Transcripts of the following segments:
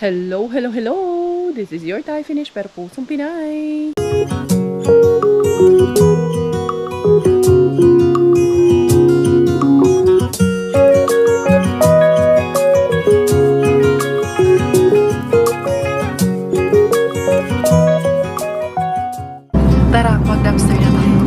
Hello, hello, hello! This is your Thai finish pero pusong Pinay. Tara, mag-dumpster na tayo.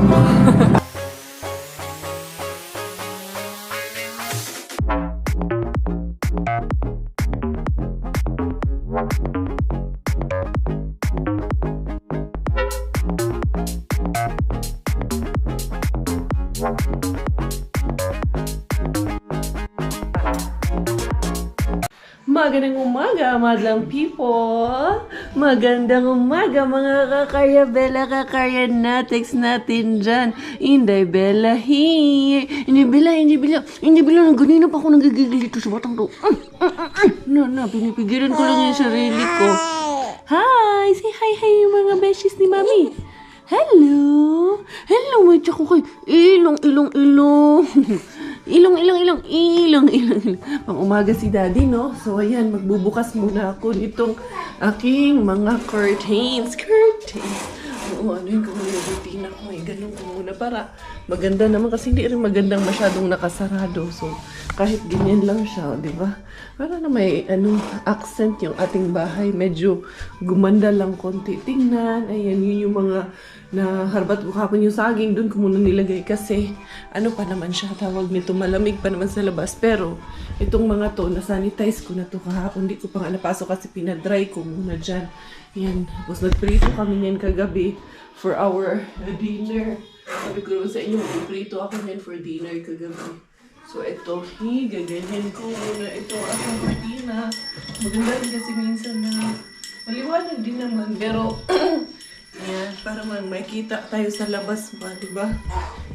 Magandang umaga, madlang people! Magandang umaga, mga kakaya Bella, kakaya Natex natin dyan. Inday Bella here. Inday Bella, ganina pa ako nagigigil dito sa batang to. Pinipigilan ko lang yung sarili ko. Hi! Say hi yung mga besties ni Mami. Hello! Hello, may tsak ko kay ilong. Ilong. Pang umaga si Daddy, no? So, ayan, magbubukas muna ako nitong aking mga curtains. Anuin ko muna yung routine ko. Ganun ko muna para maganda naman kasi hindi rin magandang masyadong nakasarado. So, kahit ganyan lang siya, di ba? Para na may accent yung ating bahay. Medyo gumanda lang konti. Tingnan, ayan, yun yung mga na harbat kahapon yung saging, doon ko muna nilagay kasi ano pa naman siya, tawag nito, malamig pa naman sa labas. Pero itong mga to, nasanitize ko na to kahapon, hindi ko pa nga napasok kasi pinadry ko muna dyan. Yan, tapos nagprito kami niyan kagabi for our dinner. Sabi ko naman sa inyo, nagprito ako niyan for dinner kagabi. So ito, gaganyan ko muna ito akong patina. Maganda rin kasi minsan na maliwanag din naman, pero ayan, para makita tayo sa labas ba, di ba?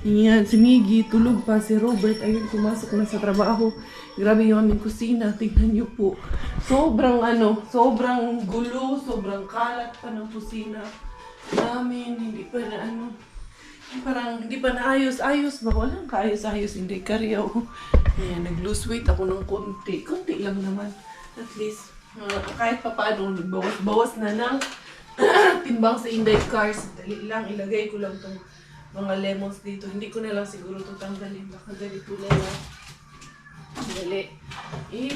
Ayan, si Miggy, tulog pa. Si Robert, ayun, pumasok na sa trabaho. Grabe yung aming kusina, tingnan niyo po. Sobrang gulo, sobrang kalat pa ng kusina namin. Hindi pa na parang hindi pa naayos ba? Walang kaayos-ayos, hindi karyaw. Ayan, nag-lose weight ako ng konti lang naman. At least, kahit pa paano, nagbawas na ng timbang sa Inday Cars. Dali lang, ilagay ko lang itong mga lemons dito. Hindi ko na lang siguro ito tanggalin. Baka ganito na lang. Dali.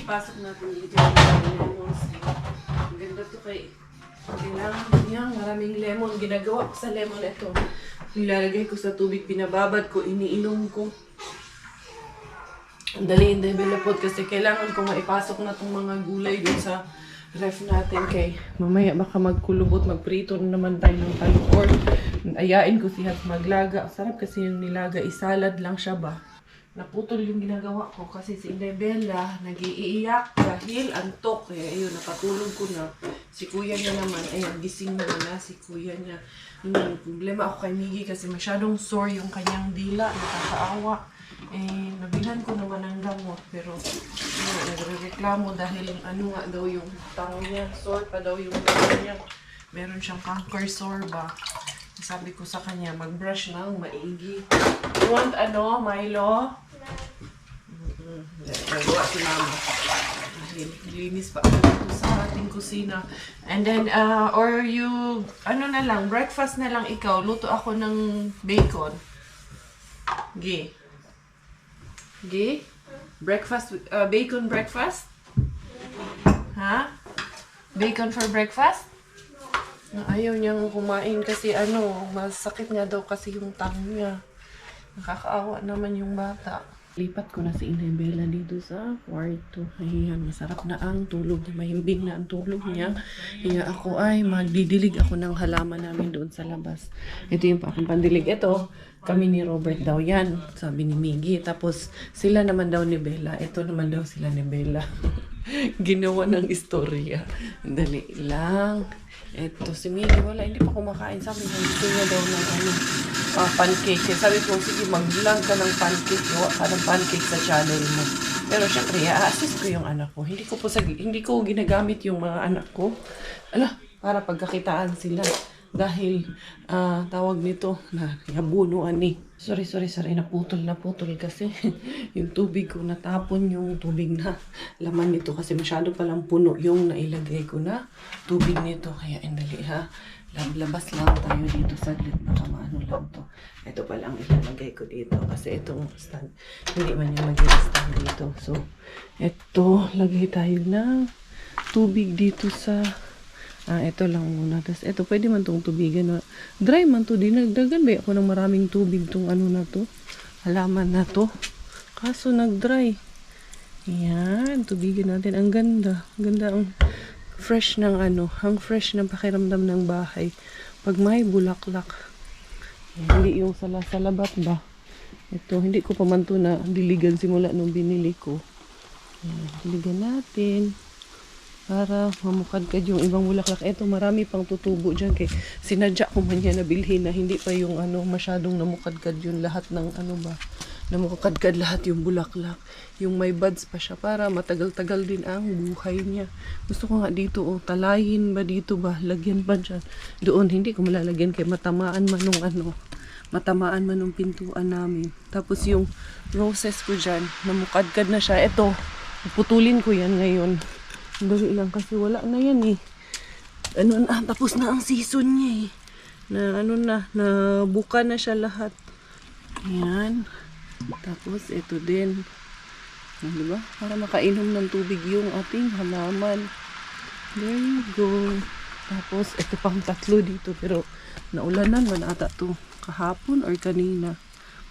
Pasok natin dito yung mga lemons. Ang ganda ito kay kailangan niya. Maraming lemon. Ginagawa ko sa lemon ito. Nilalagay ko sa tubig. Pinababad ko. Iniinom ko. Dali, Inday Bella Pot. Kasi kailangan ko maipasok na itong mga gulay dun sa ref natin kay mamaya baka magkulubot, magprito na naman tayo ng talong or ayain ko siya maglaga. Sarap kasi yung nilaga, isalad lang siya ba. Naputol yung ginagawa ko kasi si Inday Bella nag-iiyak dahil antok. Kaya ayun, nakatulog ko na. Si kuya niya naman, ayan, gising na si kuya niya. Yung problema ako kay Miggy kasi masyadong sore yung kanyang dila, nakakaawa. Nabilhan ko naman ng gamot pero nagre-reklamo dahil nga daw yung tango niya, sore pa daw yung tango niya. Meron siyang canker sore ba. Sabi ko sa kanya, mag-brush ng maigi. You want Milo? Nagawa si Mama. Linis pa ako dito sa ating kusina. And then, or you, na lang, breakfast na lang ikaw. Luto ako ng bacon. Breakfast, bacon breakfast? Ha? Bacon for breakfast? Ayaw niyang kumain kasi masakit nga daw kasi yung tongue niya. Nakakaawa naman yung bata. Lipat ko na si Inday Bella dito sa kwarto. Ayan, masarap na ang tulog niya. Mahimbing na ang tulog niya. Kaya ako ay magdidilig ako ng halaman namin doon sa labas. Ito yung aking pandilig. Ito, kami ni Robert daw yan. Sabi ni Miggy. Tapos sila naman daw ni Bella. Ito naman daw sila ni Bella. Ginawa ng istorya. Dali lang. Ito, si Miggy, hindi pa kumakain. Sabi niya, gusto niya daw ng pancake. Sabi ko, sige, mag-vlog ka ng pancake. Gawa ka ng pancake sa channel mo. Pero syempre, assist ko yung anak ko. Hindi ko ginagamit yung mga anak ko. Para pagkakitaan sila. dahil tawag nito na yabuno ani. Sorry, naputol kasi yung tubig ko natapon yung tubig na laman nito kasi masyado palang puno yung nailagay ko na tubig nito. Kaya indali ha, labas lang tayo dito saglit, baka maano lang to. Ito pa lang ilalagay ko dito kasi itong stand hindi man yung mag-stand dito. So ito, lagay tayo ng tubig dito sa ito lang muna. Tapos, ito, pwede man tong tubigan na. Dry man to. Dinagdagan ba ako ng maraming tubig tong ano na to? Halaman na to. Kaso, nag-dry. Yan. Tubigan natin. Ang ganda. Ganda ang fresh ng ano. Ang fresh ng pakiramdam ng bahay. Pag may bulaklak. Hindi yung salabat ba? Ito, hindi ko pa man to na diligan simula nung binili ko. Yan. Diligan natin. Para mamukadkad yung ibang bulaklak. Eto, marami pang tutubo dyan. Kaya sinadya ko man yan na bilhin na hindi pa yung ano, masyadong namukadkad yung lahat ng ano ba. Namukadkad lahat yung bulaklak. Yung may buds pa siya para matagal-tagal din ang buhay niya. Gusto ko nga dito, talayin ba dito ba? Lagyan pa dyan. Doon, hindi ko malalagyan kaya matamaan man nung ano. Matamaan man nung pintuan namin. Tapos yung roses ko dyan, namukadkad na siya. Eto, putulin ko yan ngayon. Dali lang kasi wala na yan eh. Ano na, tapos na ang season niya eh. Na ano na buka na siya lahat. Ayan. Tapos ito din. Diba? Para makainom ng tubig yung ating halaman. There you go. Tapos ito pang tatlo dito pero naulanan man ata to kahapon or kanina.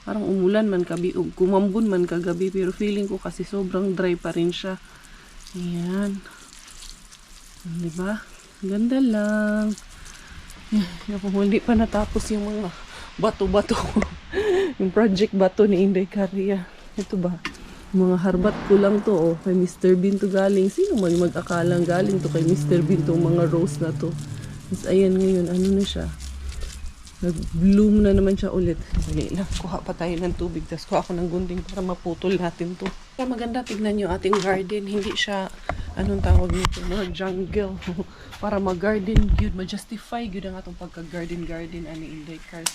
Parang umulan man kabi o kumambon man kagabi pero feeling ko kasi sobrang dry pa rin siya. Ayan. Diba? Ganda lang. Kung hindi pa natapos yung mga bato-bato. Yung project bato ni Inday Caria. Ito ba? Mga harbat ko lang to. Oh. Kay Mr. Bean to galing. Sino man mag-akalang galing to kay Mr. Bean tong mga rose na to. Tapos ayan ngayon, ano na siya. Nag-bloom na naman siya ulit. Dali lang, kuha pa tayo ng tubig. Tapos kuha ako ng gunting para maputol natin to. Kaya maganda, tignan nyo ating garden. Hindi siya, anong tawag nito, mga jungle. Para mag-garden, good, ma-justify, good ang atong pagka-garden, ani Inday Cars.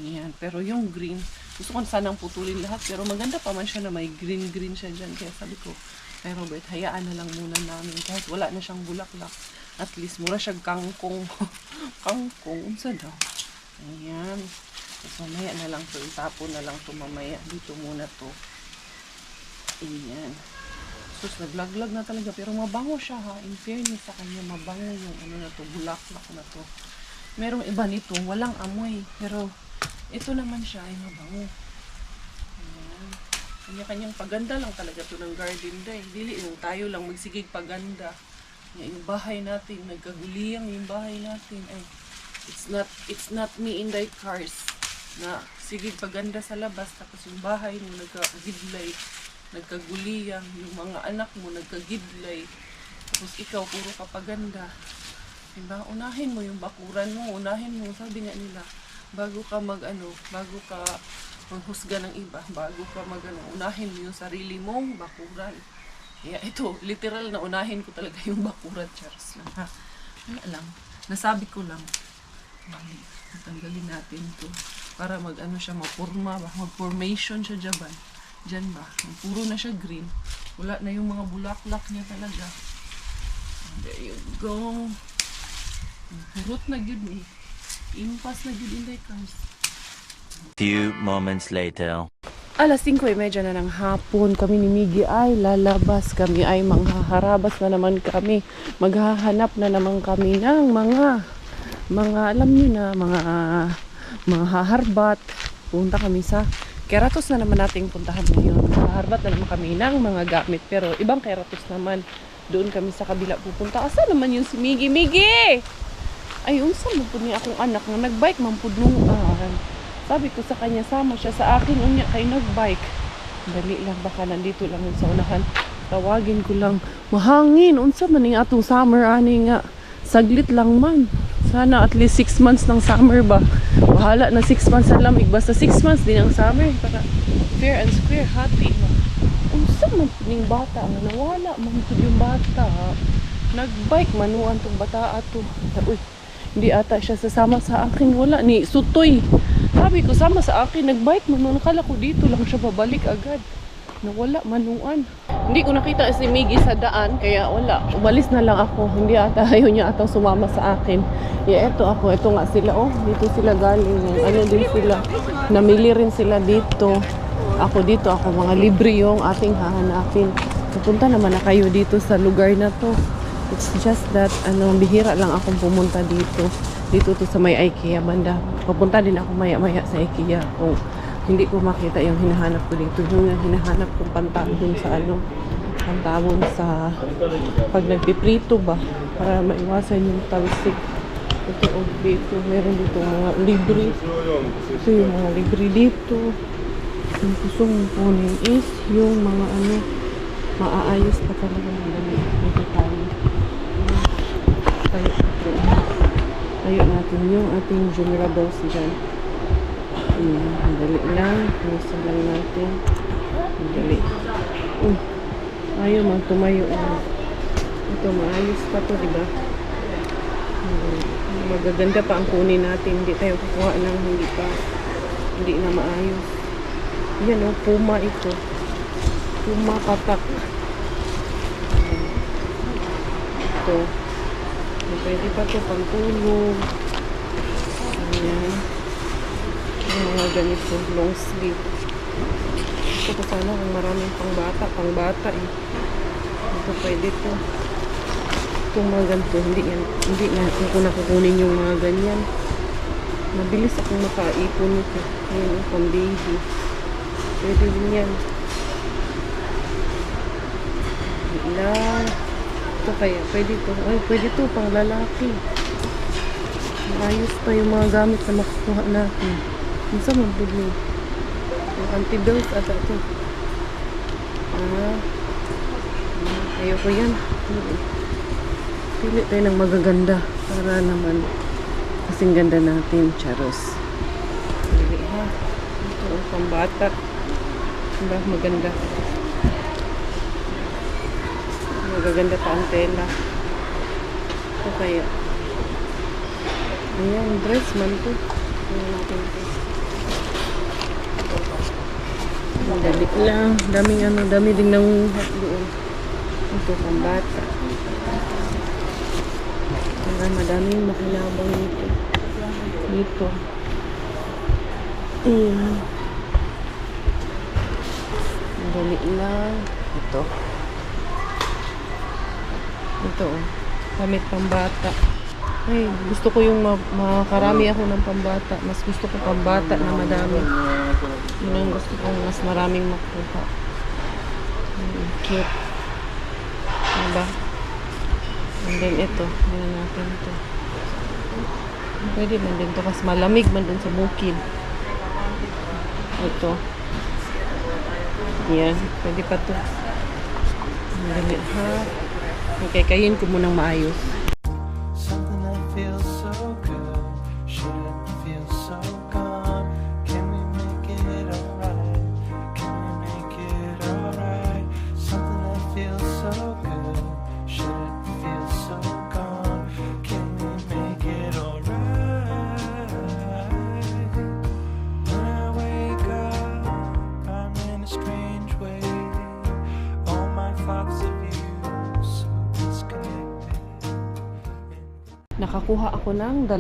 Yan. Pero yung green, gusto ko sanang putulin lahat. Pero maganda pa man siya na may green siya dyan. Kaya sabi ko, kay Robert, hayaan na lang muna namin. Kahit wala na siyang bulaklak. At least, mura siyang kangkong. Kangkong, unsa daw? Ayan. Tapos mamaya na lang to. Itapon na lang to mamaya. Dito muna to. Ayan. Sus, naglaglag na talaga. Pero mabango siya ha. In fairness sa kanya, mabango yung ano na to. Bulaklak na to. Merong iba nito. Walang amoy. Pero ito naman siya ay mabango. Ayan. Kanya-kanyang paganda lang talaga to ng garden day. Dili yung tayo lang magsigig paganda. Yung bahay natin. Nagkaguliyang yung bahay natin. Ay, it's not me in the cars na sige paganda sa labas tapos yung bahay mo nagkagidlay, nagkaguliyang, yung mga anak mo nagkagidlay tapos ikaw puro ka paganda, diba? Unahin mo yung bakuran mo, unahin mo, sabi nga nila bago ka bago ka manghusga ng iba, bago ka unahin mo yung sarili mong bakuran. Kaya ito, literal na unahin ko talaga yung bakuran, Charles lang ha. Wala lang, nasabi ko lang. Tanggalin natin to para siya mapurma ba, mag-formation siya dyan ba, puro na siya green, wala na yung mga bulaklak niya talaga. There you go, purot na yun eh, impas na yun in the cars. Few moments later. Alas 5:30 na ng hapon, kami ni Miggy ay lalabas, kami ay manghaharabas na naman kami, maghahanap na naman kami ng mga alam niyo na, mga haharbat. Punta kami sa Keratos na naman nating puntahan ngayon. Haharbat na naman kami ng mga gamit. Pero ibang Keratos naman. Doon kami sa kabila pupunta. Asa naman yung si Miggy? Miggy! Ay, unsa mo po niya akong anak na nagbike mampud nung sabi ko sa kanya, sama siya sa akin. Unya kay nagbike. Dali lang, baka nandito lang sa unahan. Tawagin ko lang. Mahangin. Unsa man yung atong summer ani nga. Saglit lang man. Sana at least 6 months ng summer ba. Bahala na 6 months sa lamig. Basta 6 months din ang summer. Para fair and square, happy. Unsa man ning bata nga nawala man pud yung bata. Nagbike manuan tong bata ato. Uy, Hindi ata siya sasama sa akin. Wala ni Sutoy. Sabi ko, sama sa akin. Nag-bike mo. Nakala ko dito lang siya babalik agad. Nawala, manuan. Hindi ko nakita si Miggy sa daan. Kaya wala. Umalis na lang ako. Hindi ata, ayaw niya ata sumama sa akin. Yeah, eto ako. Eto nga sila. Oh, dito sila galing. Ano din sila. Namili rin sila dito. Ako dito. Ako mga libre yung ating hahanapin. Pupunta naman na kayo dito sa lugar na to. It's just that, bihira lang akong pumunta dito. Dito to sa may IKEA banda. Papunta din ako maya-maya sa IKEA kung hindi ko makita yung hinahanap ko dito. Yung hinahanap kong pantabon sa pantabon sa pag nagpiprito ba para maiwasan yung talsik. Ito dito, meron dito mga libre. Ito yung mga libre dito. Yung gusto mong kunin is yung mga maaayos pa talaga ng dami. Dito tayo. Tayo natin yung ating generables dyan. Dali lang. Pinisan lang natin. Dali. Ayaw man tumayo. Ito, maayos pa to, diba? Magaganda pa ang kunin natin. Hindi tayo kukuha ng hindi na maayos. Yan o, Puma ito. Puma patak. Ito. Pwede pa ito pangtulog. Ayan. Yung mga ganito, long sleeve. Ito ko sana kung maraming pangbata eh. Ito pwede ito. Itong mga ganito, hindi na ako nakukunin yung mga ganyan. Mabilis akong makaipon nito. Ayan yung pang baby. Pwede din yan. Lang. Ito kaya, pwede ito. Ay, pwede ito pang lalaki. Ayos pa yung mga gamit na makukuha natin. Minsan mabili. Yung anti-bills at ito. Ayoko yan. Pili tayo ng magaganda para naman kasing ganda natin, charos. Pili ha. Ito ang pambata. Diba? Maganda. Magaganda pa ang tela. Ito kaya. Ayan, dress man to. Ayan natin ito. Dali lang. Dami din ng hat doon. Ito pang bata. Madaming makinabang nito. Dito. Ayan. Dali lang. Ito. Ito, gamit pambata. Ay, gusto ko yung makarami ako ng pambata. Mas gusto ko pambata na madami. Yun ang gusto ko, mas maraming makuha. Cute. Diba? And then ito, gano'n natin ito. Pwede man din ito kasi malamig man dun sa bukid. Ito. Yan, pwede pa ito. Dali ha. Okay, kayin ko munang maayos. Something that feels so good shouldn't feel so gone. Can we make it alright? Can we make it alright? Something that feels so good shouldn't feel so gone. Can we make it alright? When I wake up, I'm in a strange way. All my thoughts of you. Nakakuha ako ng 2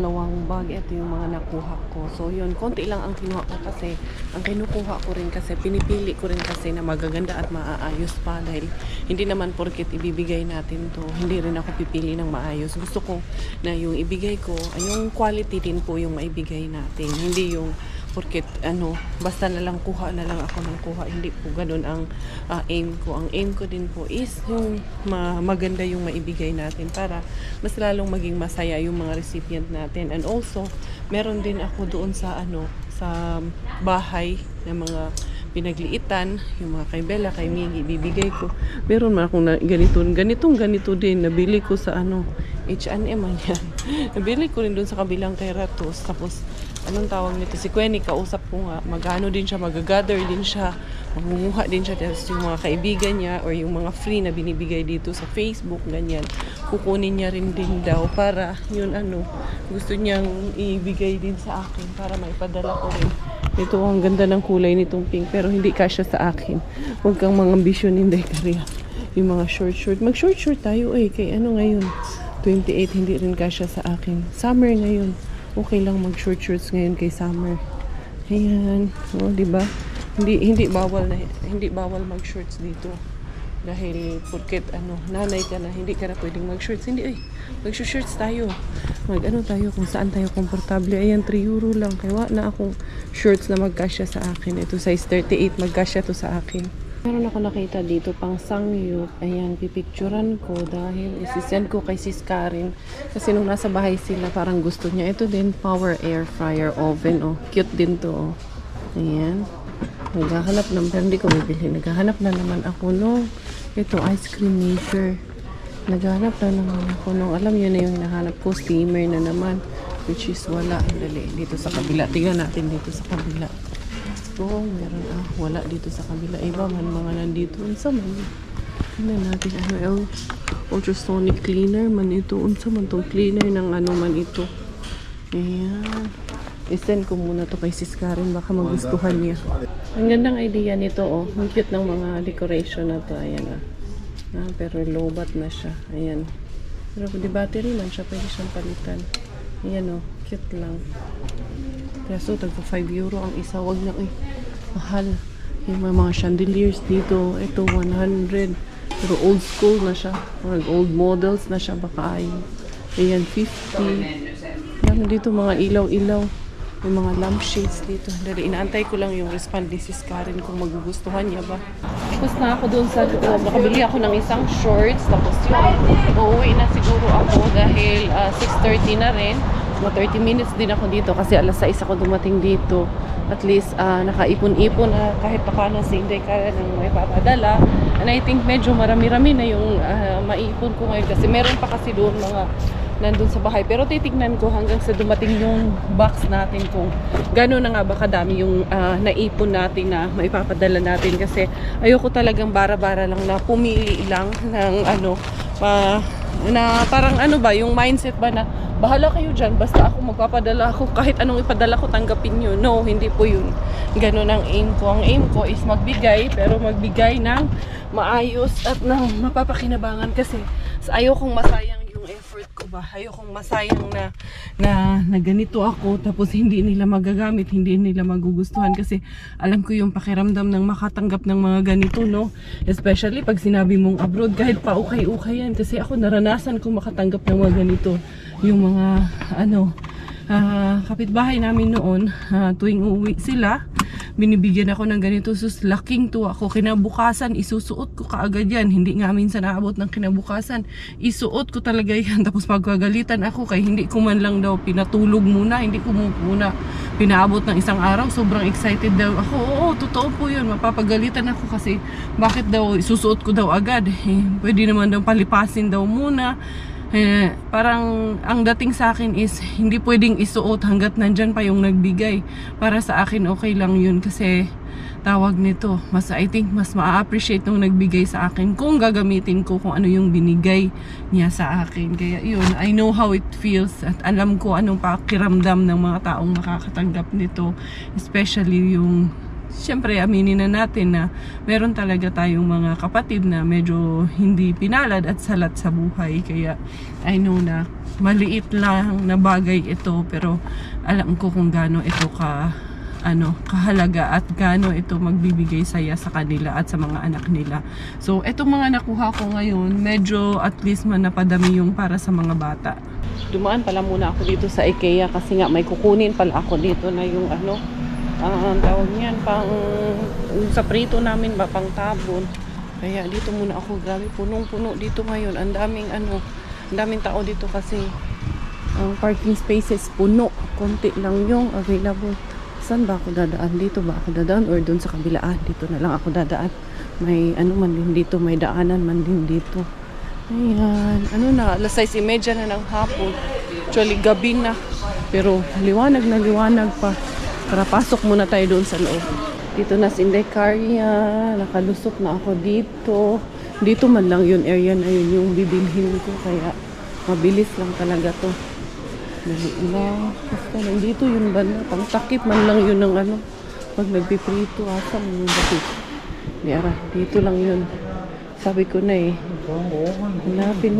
bag. Ito yung mga nakuha ko. So yun, konti lang ang kinuha ko kasi ang kinukuha ko rin kasi pinipili ko rin kasi na magaganda at maaayos pa dahil hindi naman porket ibibigay natin to, hindi rin ako pipili ng maayos. Gusto ko na yung ibigay ko ay yung quality din po yung maibigay natin. Hindi yung porket basta na lang kuha na lang ako ng kuha. Hindi po ganun ang aim ko. Ang aim ko din po is yung maganda yung maibigay natin para mas lalong maging masaya yung mga recipient natin. And also, meron din ako doon sa sa bahay na mga pinagliitan, yung mga kay Bella, kay Miggy, bibigay ko. Meron man akong ganito din, nabili ko sa H&M man yan. Nabili ko rin doon sa kabilang kay Ratos. Tapos, anong tawag nito, si Queenie, kausap ko nga, mag-ano din siya, mag-gather din siya, mangunguha din siya, tapos yung mga kaibigan niya or yung mga free na binibigay dito sa Facebook, ganyan, kukunin niya rin din daw para yun gusto niyang ibigay din sa akin para maipadala ko rin. Ito, ang ganda ng kulay nitong pink, pero hindi kasya sa akin. Huwag kang mga ambisyon, hindi kaya. Yung mga short. Mag-short tayo kay ngayon. 28, hindi rin kasya sa akin. Summer ngayon. Okay lang mag-short shorts ngayon kay summer. Ayan. O, diba? Hindi bawal mag-shorts dito. Dahil porket nanay ka na, hindi ka na pwedeng mag-shorts. Hindi, mag-shorts tayo. Mag-ano tayo kung saan tayo komportable. Ayan, 3 euro lang. Kaya na akong shorts na magkasya sa akin. Ito, size 38, magkasya to sa akin. Meron ako nakita dito pang sangyup. Ayan, pipicturan ko dahil isisend ko kay Sis Karen. Kasi nung nasa bahay sila, parang gusto niya. Ito din, power air fryer oven. Oh, cute din to. Oh. Ayan. Naghahanap na, pero hindi ko bibili. Naghahanap na naman ako nung ito, ice cream maker. Naghahanap na naman ako nung, alam niyo na yung hinahanap ko, steamer na naman. Which is wala. Dali, dito sa kabila. Tingnan natin dito sa kabila. Meron wala dito sa kabila. Iba man mga nandito. Unsa man. Tingnan natin ultrasonic cleaner man ito. Unsa man tong cleaner ng man ito. Ayan. I-send ko muna to kay Sis Karen, baka magustuhan niya. Ang gandang idea nito Ang cute ng mga decoration na to. Ayan pero low-bat na siya. Ayan. Pero di battery man siya, pwede siyang palitan. Ayan cute lang. Kaso tagpo 5 euro ang isa. Wag na mahal. Yung mga chandeliers dito, ito 100. Pero old school na siya. Old models na siya baka ayan 50. Yan dito mga ilaw-ilaw. May mga lampshades dito. Dali, inaantay ko lang yung respond ni Sis Karen kung magugustuhan niya ba. Tapos na ako doon sa nakabili ako ng isang shorts. Tapos uuwi na siguro ako dahil 6:30 na rin. Mga 30 minutes din ako dito kasi alas 6 ako dumating dito. At least nakaipon-ipon na kahit paano si Inday ka ng may papadala. And I think medyo marami-rami na yung maipon ko ngayon kasi meron pa kasi doon mga nandun sa bahay. Pero titignan ko hanggang sa dumating yung box natin kung gano'n na nga ba kadami yung naipon natin na maipapadala natin. Kasi ayoko talagang bara-bara lang na pumili lang ng na parang yung mindset ba na bahala kayo dyan, basta ako magpapadala ako, kahit anong ipadala ko tanggapin nyo. No, hindi po yun. Ganun ang aim ko. Ang aim ko is magbigay, pero magbigay ng maayos at ng mapapakinabangan kasi ayokong masayang yung effort ko ba. Ayokong masayang na ganito ako tapos hindi nila magagamit, hindi nila magugustuhan kasi alam ko yung pakiramdam ng makatanggap ng mga ganito, no? Especially pag sinabi mong abroad, kahit pa ukay-ukay yan kasi ako naranasan kong makatanggap ng mga ganito. Yung mga kapitbahay namin noon, tuwing uwi sila, binibigyan ako ng ganito. Sus, laking tuwa ako. Kinabukasan, isusuot ko kaagad yan. Hindi nga minsan naabot ng kinabukasan. Isuot ko talaga yan. Tapos pagkagalitan ako kay hindi ko man lang daw pinatulog muna. Hindi ko muna pinaabot ng isang araw. Sobrang excited daw ako. Oo, totoo po yun. Mapapagalitan ako kasi bakit daw isusuot ko daw agad. Pwede naman daw palipasin daw muna. Parang ang dating sa akin is hindi pwedeng isuot hanggat nandyan pa yung nagbigay. Para sa akin okay lang yun kasi tawag nito, I think mas ma-appreciate nung nagbigay sa akin kung gagamitin ko kung ano yung binigay niya sa akin. Kaya yun, I know how it feels at alam ko anong pakiramdam ng mga taong makakatanggap nito, especially yung siyempre aminin na natin na meron talaga tayong mga kapatid na medyo hindi pinalad at salat sa buhay. Kaya I know na maliit lang na bagay ito pero alam ko kung gaano ito kahalaga at gaano ito magbibigay saya sa kanila at sa mga anak nila. So itong mga nakuha ko ngayon medyo at least man napadami yung para sa mga bata. Dumaan pala muna ako dito sa IKEA kasi nga may kukunin pala ako dito na yung ang tawag niyan sa prito namin ba pang tabon. Kaya dito muna ako. Grabe, punong-puno dito ngayon. Ang daming tao dito kasi ang parking spaces puno. Konti lang yung available. Saan ba ako dadaan? Dito ba ako dadaan or doon sa kabilaan? Dito na lang ako dadaan. May man din dito, may daanan man din dito. Ayan, alas 6:30 na ng hapon. Actually gabi na. Pero liwanag na liwanag pa. Tara, pasok muna tayo doon sa loob. Dito na si Indecaria. Nakalusok na ako dito. Dito man lang yun, area na yun yung bibilhin ko. Kaya mabilis lang talaga to. Dali lang. Basta nandito yun ba na? Pangtakip man lang yun ng ano. Pag nagpiprito, asam yung bakit. Diara, dito lang yun. Sabi ko na eh. Hanapin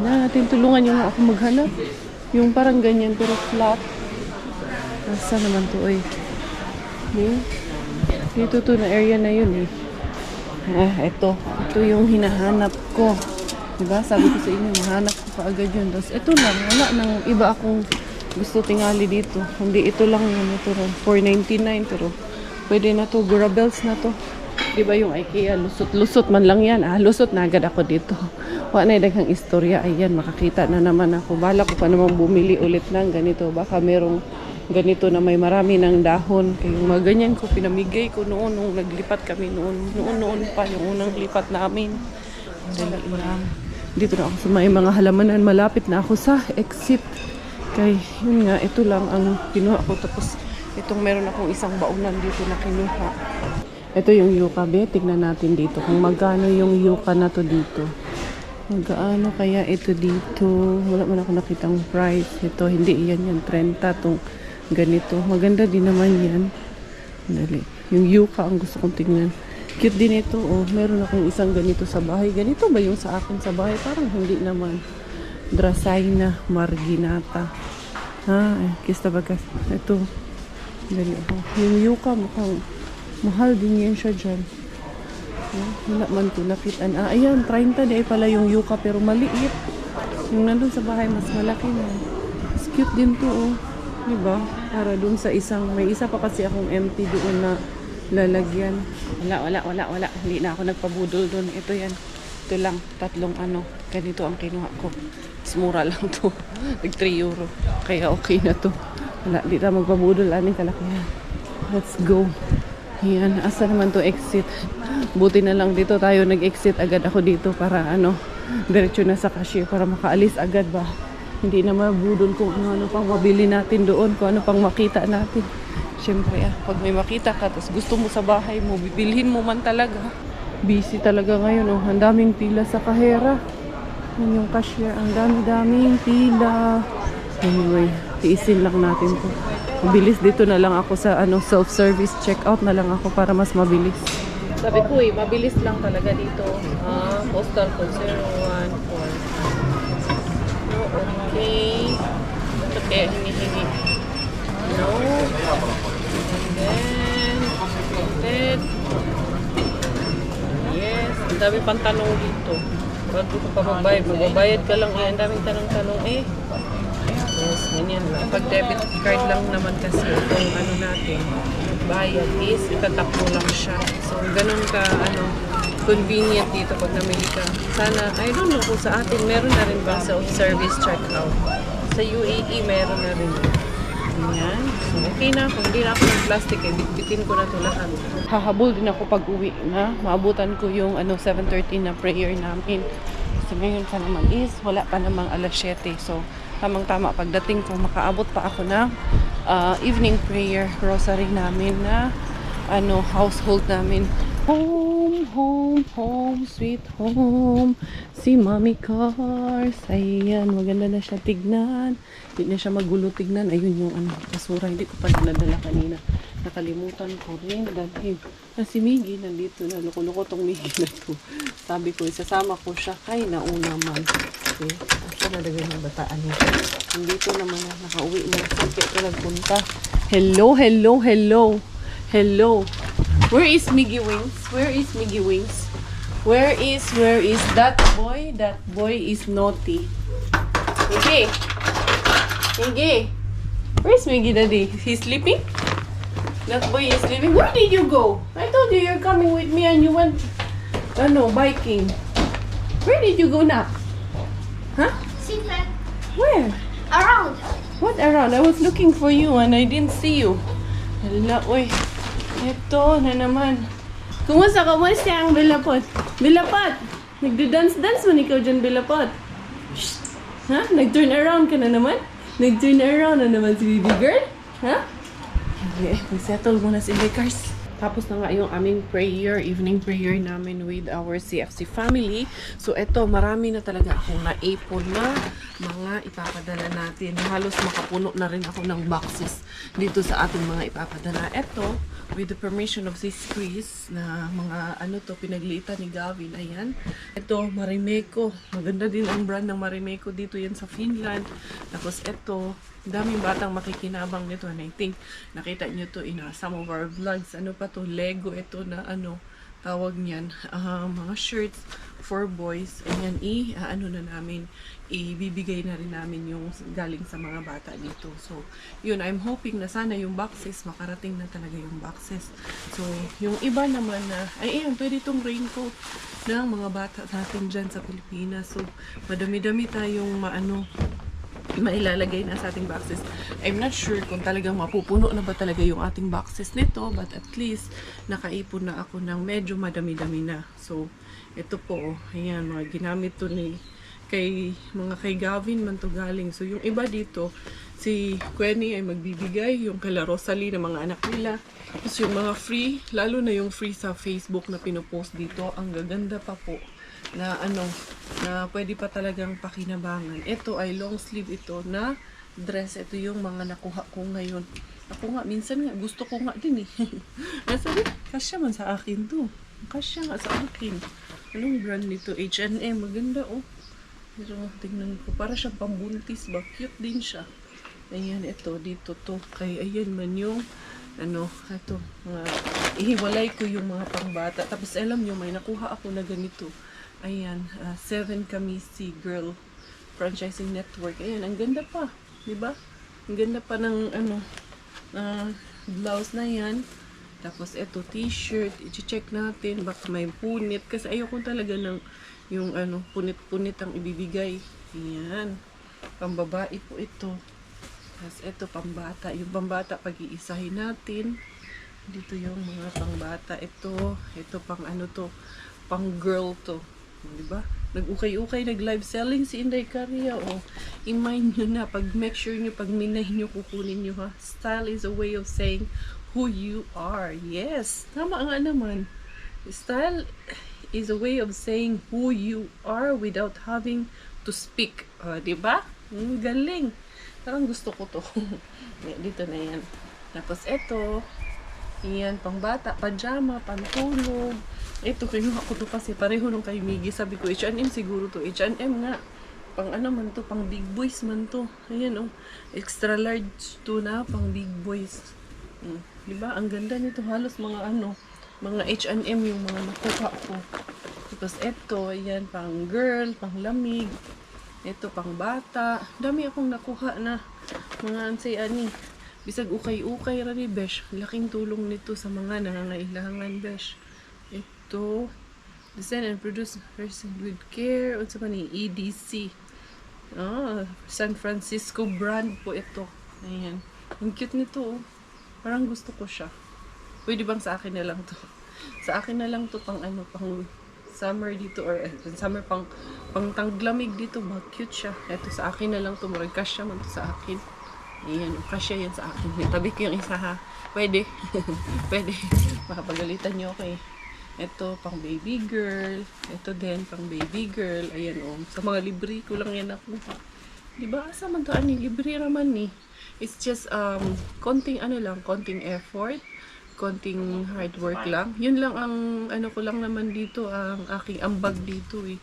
natin. Tulungan nyo nga ako maghanap. Yung parang ganyan pero flat. Asa naman to eh. Dito to na area na yun eh. Ito yung hinahanap ko. Diba? Sabi ko sa inyo, mahanap ko pa agad yun. Tapos ito lang, wala nang iba akong gusto tingali dito. Hindi, ito lang yun. Ito lang, $4.99 pero pwede na to. Gurabels na to. Diba yung IKEA, lusot-lusot man lang yan. Lusot na agad ako dito. Wala na daghang istorya. Ayan, makakita na naman ako. Bala ko pa naman bumili ulit ng ganito. Baka merong ganito na may marami ng dahon. Kaya yung mga ganyan ko, pinamigay ko noon nung naglipat kami noon pa yung unang lipat namin. Dali lang. Dito na ako sa may mga halamanan. Malapit na ako sa exit. Kaya yun nga, ito lang ang kinuha ko. Tapos itong meron akong isang baunan dito na kinuha. Ito yung yuca, be. Tignan natin dito kung magkano yung yuca na to dito. Magkano kaya ito dito? Wala man ako nakitang price. Ito, hindi yan 30 tong ganito. Maganda din naman yan. Dali. Yung yuca ang gusto kong tingnan. Cute din ito. Oh, meron akong isang ganito sa bahay. Ganito ba yung sa akin sa bahay? Parang hindi naman. Dracaena marginata. Kista ba kasi? Ito. Dali ako. Yung yuca mukhang mahal din yan siya dyan. Wala man ito nakitaan. Ayan, 30 di pala yung yuca pero maliit. Yung nandun sa bahay mas malaki na. It's cute din to oh. Diba? Para dun sa isang, may isa pa kasi akong empty doon na lalagyan. Wala. Hindi na ako nagpabudol doon. Ito yan. Ito lang. 3 ganito ang kinuha ko. Mas mura lang to. Nag €3. Kaya okay na to. Wala, di na magpabudol. Aning kalakihan. Let's go. Ayan. Asa naman to exit? Buti na lang dito tayo nag-exit agad ako dito para diretso na sa cashier para makaalis agad ba. Hindi na mabudol kung ano pang mabili natin doon, kung ano pang makita natin. Siyempre, pag may makita ka, tapos gusto mo sa bahay mo, bibilhin mo man talaga. Busy talaga ngayon, oh. Ang daming pila sa kahera. Yan yung cashier, ang daming pila. Anyway, tiisin lang natin to. Mabilis dito na lang ako sa self-service checkout na lang ako para mas mabilis. Sabi ko mabilis lang talaga dito. Postal code 014. Okay. Ito kaya hingi-hingi. No. And then, yes. Ang dami pang tanong dito. Bago ko pa magbayad ka lang ang daming tanong-tanong Yes, ganyan lang. Pag debit card lang naman kasi itong natin, bayad is itatak mo lang siya. So, ganun ka, convenient dito pag namili ka. Sana, I don't know kung sa atin meron na rin bang self-service checkout. Sa UAE meron na rin. Ganyan. So, okay na. Kung hindi na ako ng plastic, bitbitin ko na ito lahat. Hahabol din ako pag uwi na. Maabutan ko yung 7:30 na prayer namin. So, ngayon pa naman is, wala pa namang 7:00. So, tamang-tama pagdating ko, makaabot pa ako ng evening prayer, rosary namin na household namin. Home, sweet home. Si Mommy Cars. Ayan, maganda na siya tignan. Hindi na siya magulo tignan. Ayun yung basura. Hindi ko pa dinadala kanina. Nakalimutan ko rin. Dahil si Miggy nandito na. Loko-loko tong Miggy na to. Sabi ko, isasama ko siya kay nauna man. Okay. Asa na dagan yung bataan niya. Nandito naman na. Nakauwi na. Saan kaya nagpunta? Hello. Where is Miggy Wings? Where is Miggy Wings? Where is that boy? That boy is naughty. Miggy. Where's Miggy, Daddy? He's sleeping? That boy is sleeping. Where did you go? I told you you're coming with me and you went biking. Where did you go now? Huh? See that? Where? Around. What around? I was looking for you and I didn't see you. Hala, oy. Ito na naman. Kumusta ka? Where's ang Bilapot? Bilapot! Nagdo-dance-dance mo ikaw dyan, Bilapot. Ha? Nag-turn around ka na naman? Nag-turn around na naman si baby girl. Ha? Okay, settle muna si Lakers. Tapos na nga yung aming prayer, evening prayer namin with our CFC family. So eto, marami na talaga akong naipon na mga ipapadala natin. Halos makapuno na rin ako ng boxes dito sa ating mga ipapadala. Eto, with the permission of Sis Chris, na mga ano to, pinaglitan ni Gavin. Ayan. Eto, Marimekko. Maganda din ang brand ng Marimekko dito yan sa Finland. Tapos eto, daming batang makikinabang nito, and I think nakita nyo to in some of our vlogs. Ano pa to, Lego ito na ano tawag niyan, mga shirts for boys. Ayan, ano na namin, ibibigay na rin namin yung galing sa mga bata dito. So yun, I'm hoping na sana yung boxes, makarating na talaga yung boxes. So yung iba naman na, ay ayan, pwede itong raincoat ng mga bata natin dyan sa Pilipinas. So madami-dami tayong mailalagay na sa ating boxes. I'm not sure kung talagang mapupuno na ba talaga yung ating boxes nito, but at least nakaipon na ako ng medyo madami-dami na. So ito po, ayan, mga ginamit to kay Gavin man to galing. So yung iba dito, si Quenny ay magbibigay, yung kala Rosalie na mga anak nila. Tapos yung mga free, lalo na yung free sa Facebook na pinopost dito, ang gaganda pa po na na pwede pa talagang pakinabangan. Ito ay long sleeve ito na dress. Ito yung mga nakuha ko ngayon. Ako nga, minsan nga, gusto ko nga din eh. Nasabi, kasya man sa akin to. Kasya nga sa akin. Anong brand nito? H&M. Maganda oh. Pero tingnan ko, para siyang pambuntis ba? Cute din siya. Ayan, ito, dito to. Kaya ayan man yung ito, ihiwalay ko yung mga pangbata. Tapos alam nyo, may nakuha ako na ganito. Ayan, 7 Kamisi Girl Franchising Network. Ayan, ang ganda pa, di ba? Ang ganda pa ng blouse na yan. Tapos ito, t-shirt, i-check natin baka may punit kasi ayoko talaga ng yung punit-punit ang ibibigay. Ayan, pambabae po ito. Tapos ito, pambata. Yung pambata, pag-iisahin natin. Dito yung mga pangbata. Ito pang to, pang girl to. Diba? Nag-ukay-ukay, nag-live selling si Inday Caria. O, i-mind nyo na, make sure nyo, pag minay nyo, kukunin nyo ha. Style is a way of saying who you are. Yes, tama nga naman. Style is a way of saying who you are without having to speak. Diba? Galing. Parang gusto ko to. Dito na yan. Tapos eto, yan, pang bata, pajama, pantulog. Ito, kinuha ko to kasi pareho nung kay Miggy. Sabi ko, H&M siguro to. H&M nga. Pang man to, pang big boys man to. Ayan oh, extra large to na, pang big boys. Diba? Ang ganda nito. Halos mga mga H&M yung mga nakuha ko. Tapos eto, ayan, pang girl, pang lamig. Ito, pang bata. Dami akong nakuha na mga ani. Bisag ukay-ukay rani, besh. Laking tulong nito sa mga nangangailangan, besh. Ito, design and produce person with care. O sa ni EDC. San Francisco brand po ito. Ayan. Ang cute nito, oh. Parang gusto ko siya. Pwede bang sa akin na lang to? Sa akin na lang to pang pang summer dito, or summer pang tanglamig dito. Ba, cute siya. Ito sa akin na lang to. Marag kasya man to sa akin. Ayan, kasya yan sa akin. Tabi ko yung isa ha. Pwede. Pwede. Makapagalitan nyo okay. Ito, pang baby girl. Ito din, pang baby girl. Ayan oh. Sa mga libre ko lang yan nakuha. Diba? Asa man to libre naman ni. It's just, konting konting effort. Konting hard work lang. Yun lang ang, ko lang naman dito, ang aking ambag dito eh.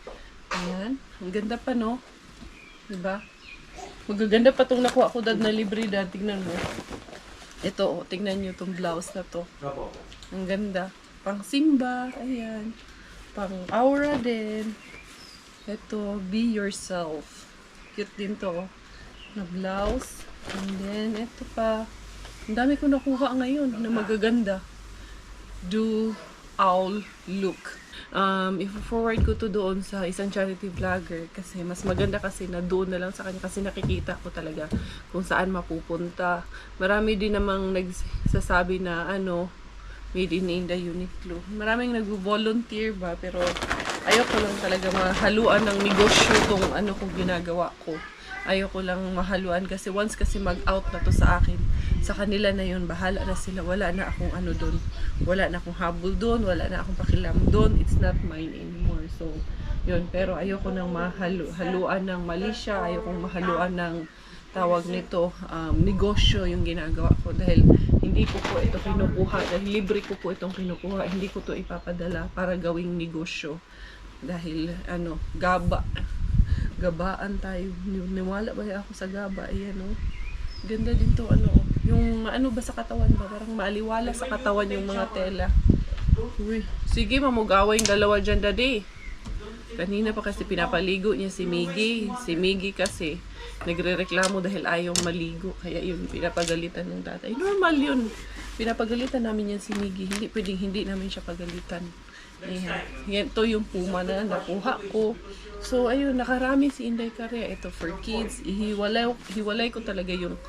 Ayan. Ang ganda pa, no? Diba? Magaganda pa itong nakuha ko dad na libre dad. Tignan mo. Ito, oh. Tignan nyo itong blouse na to. Ang ganda. Pang Simba. Ayan. Pang Aura din. Ito, be yourself. Cute din to, oh. Na blouse. And then, ito pa. Ang dami ko nakuha ngayon na magaganda. Do Owl Look. I-forward ko to doon sa isang charity vlogger kasi mas maganda kasi na doon na lang sa kanya kasi nakikita ko talaga kung saan mapupunta. Marami din namang nagsasabi na made in India Uniqlo. Maraming nag-volunteer ba pero ayoko lang talaga mahaluan ng negosyo tong ano kong ginagawa ko. Ayoko lang mahaluan kasi once kasi mag-out na to sa akin, sa kanila na yun, bahala na sila. Wala na akong ano doon. Wala na akong habol doon. Wala na akong pakialam doon. It's not mine anymore. So, yun. Pero ayoko nang haluan ng mali siya. Ayoko mahaluan ng tawag nito, negosyo yung ginagawa ko. Dahil hindi ko po ito kinukuha. Dahil libre ko po itong kinukuha. Hindi ko to ipapadala para gawing negosyo. Dahil, ano, gabaan tayo. Niwala ba ako sa gaba? Ayan, oh. Ganda din to, ano, yung ano ba sa katawan ba? Parang maaliwala sa katawan yung mga tela. Uy, sige, mamugaway yung dalawa dyan, daddy. Kanina pa kasi pinapaligo niya si Miggy. Si Miggy kasi nagre-reklamo dahil ayaw maligo. Kaya yun, pinapagalitan ng tatay. Normal yun. Pinapagalitan namin yan si Miggy. Hindi pwedeng hindi namin siya pagalitan. Ayan. Yan, to yung puma na nakuha ko. So, ayun, nakarami si Inday Karya. Ito, for kids. Hiwalay ko talaga yung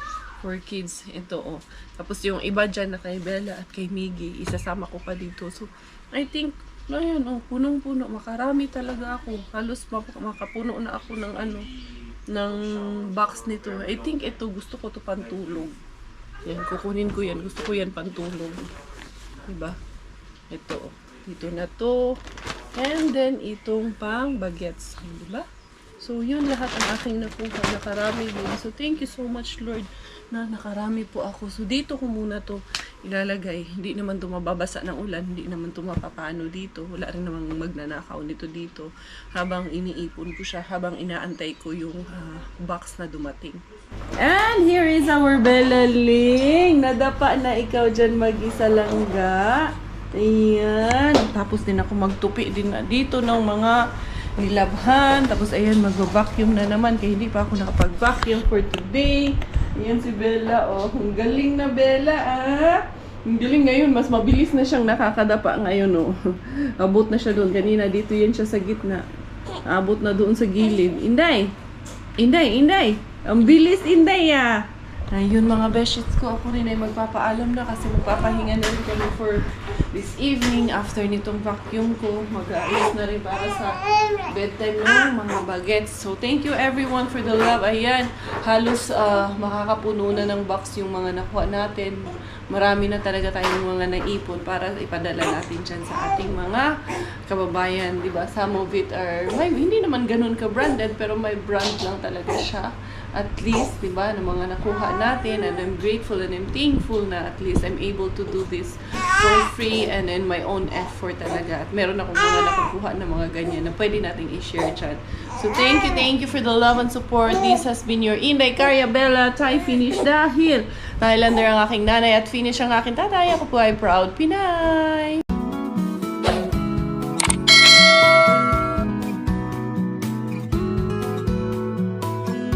for kids. Ito, oh. Tapos yung iba dyan na kay Bella at kay Miggy, isasama ko pa dito. So, I think, ayun, oh, punong-puno. Makarami talaga ako. Halos makapuno na ako ng ano, ng box nito. I think ito, gusto ko to pantulog. Yan, kukunin ko yan. Gusto ko yan pantulog. Diba? Ito, oh. Dito na to. And then, itong pang bagets. Diba? So, yun lahat ang aking nakuha. Nakarami din. So, thank you so much, Lord, na nakarami po ako. So, dito ko muna to ilalagay. Hindi naman to mababasa ng ulan. Hindi naman to mapapano dito. Wala rin namang magnanakaw nito dito. Habang iniipon ko siya. Habang inaantay ko yung box na dumating. And here is our Bella Ling. Nadapa na ikaw dyan mag-isa lang ga. Ayan. Tapos din ako magtupi din na dito ng mga nilabhan. Tapos ayan, mag-vacuum na naman. Kaya hindi pa ako nakapag-vacuum for today. Ayan si Bella. Oh, ang galing na Bella ah. Ang galing ngayon. Mas mabilis na siyang nakakadapa ngayon oh. Abot na siya doon. Kanina dito yan siya sa gitna. Abot na doon sa gilid. Inday! Inday! Inday! Ang bilis Inday ah! Ayun mga beshies ko, ako rin ay magpapaalam na kasi magpapahinga na rin kami for this evening. After nitong vacuum ko, mag-aayos na rin para sa bedtime ng mga bagets. So thank you everyone for the love. Ayan, halos makakapuno na ng box yung mga nakuha natin. Marami na talaga tayong mga naipon para ipadala natin dyan sa ating mga kababayan. Diba? Some of it are, hindi naman ganun ka-branded, pero may brand lang talaga siya. At least, di ba, ng mga nakuha natin, and I'm grateful and I'm thankful na at least I'm able to do this for free and in my own effort talaga. At meron akong mga nakukuha na mga ganyan na pwede nating i-share dyan. So, thank you for the love and support. This has been your Inday Karya Bella Thai Finish dahil Thailander ang aking nanay at finish ang aking tatay. Ako po ay proud Pinay!